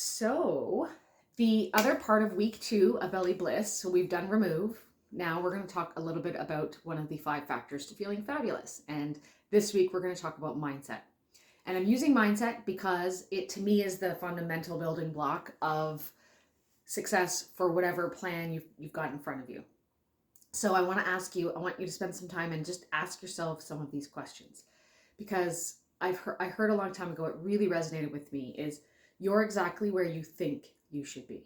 So the other part of week 2 of Belly Bliss, so we've done remove. Now we're going to talk a little bit about one of the 5 factors to feeling fabulous. And this week we're going to talk about mindset. And I'm using mindset because it to me is the fundamental building block of success for whatever plan you've got in front of you. So I want you to spend some time and just ask yourself some of these questions, because I heard a long time ago, it really resonated with me, is you're exactly where you think you should be.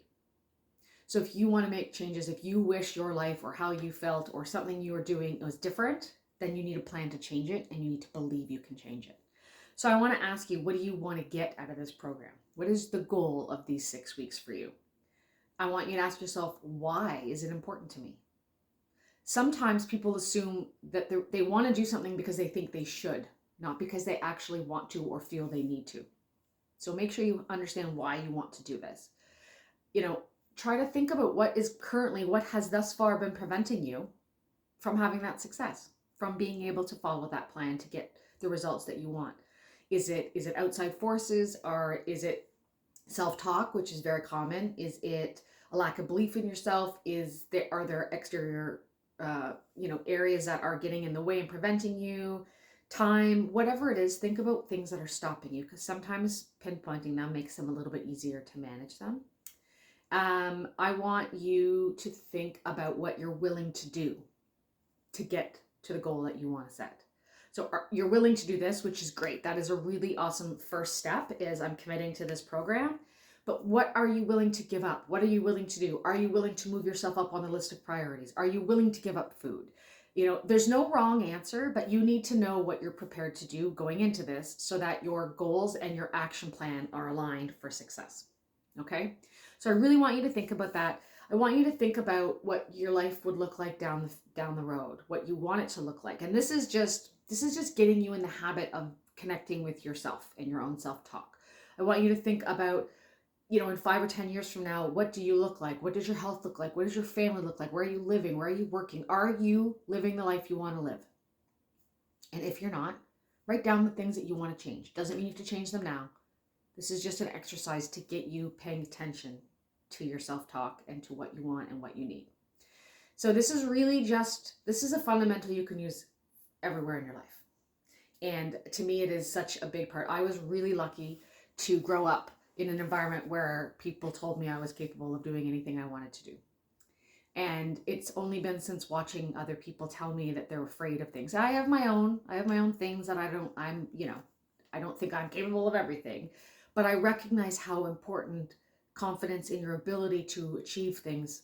So if you want to make changes, if you wish your life or how you felt or something you were doing was different, then you need a plan to change it, and you need to believe you can change it. So I want to ask you, what do you want to get out of this program? What is the goal of these 6 weeks for you? I want you to ask yourself, why is it important to me? Sometimes people assume that they want to do something because they think they should, not because they actually want to or feel they need to. So make sure you understand why you want to do this. Try to think about what has thus far been preventing you from having that success, from being able to follow that plan to get the results that you want. Is it outside forces, or is it self-talk, which is very common? Is it a lack of belief in yourself? Are there exterior areas that are getting in the way and preventing you? Time, whatever it is, think about things that are stopping you, because sometimes pinpointing them makes them a little bit easier to manage them. I want you to think about what you're willing to do to get to the goal that you want to set. So you're willing to do this, which is great. That is a really awesome first step, is I'm committing to this program. But what are you willing to give up? What are you willing to do? Are you willing to move yourself up on the list of priorities? Are you willing to give up food? There's no wrong answer, but you need to know what you're prepared to do going into this so that your goals and your action plan are aligned for success. Okay? So I really want you to think about that. I want you to think about what your life would look like down the road, what you want it to look like. And this is just getting you in the habit of connecting with yourself and your own self-talk. I want you to think about, in 5 or 10 years from now, what do you look like? What does your health look like? What does your family look like? Where are you living? Where are you working? Are you living the life you want to live? And if you're not, write down the things that you want to change. Doesn't mean you have to change them now. This is just an exercise to get you paying attention to your self-talk and to what you want and what you need. So this is a fundamental you can use everywhere in your life. And to me, it is such a big part. I was really lucky to grow up in an environment where people told me I was capable of doing anything I wanted to do. And it's only been since watching other people tell me that they're afraid of things. I have my own things that I don't think I'm capable of everything, but I recognize how important confidence in your ability to achieve things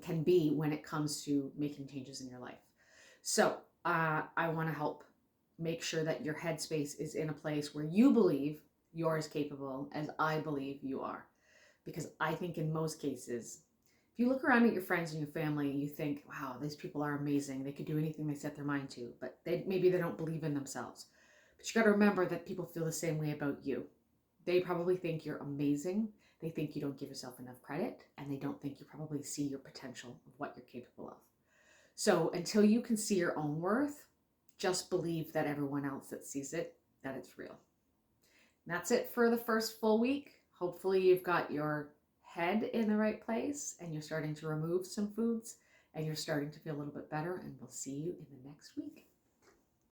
can be when it comes to making changes in your life. So I want to help make sure that your headspace is in a place where you believe you're as capable as I believe you are. Because I think in most cases, if you look around at your friends and your family, you think, wow, these people are amazing. They could do anything they set their mind to, but maybe they don't believe in themselves. But you got to remember that people feel the same way about you. They probably think you're amazing. They think you don't give yourself enough credit, and they don't think you probably see your potential of what you're capable of. So until you can see your own worth, just believe that everyone else that sees it, that it's real. And that's it for the first full week. Hopefully you've got your head in the right place and you're starting to remove some foods and you're starting to feel a little bit better, and we'll see you in the next week.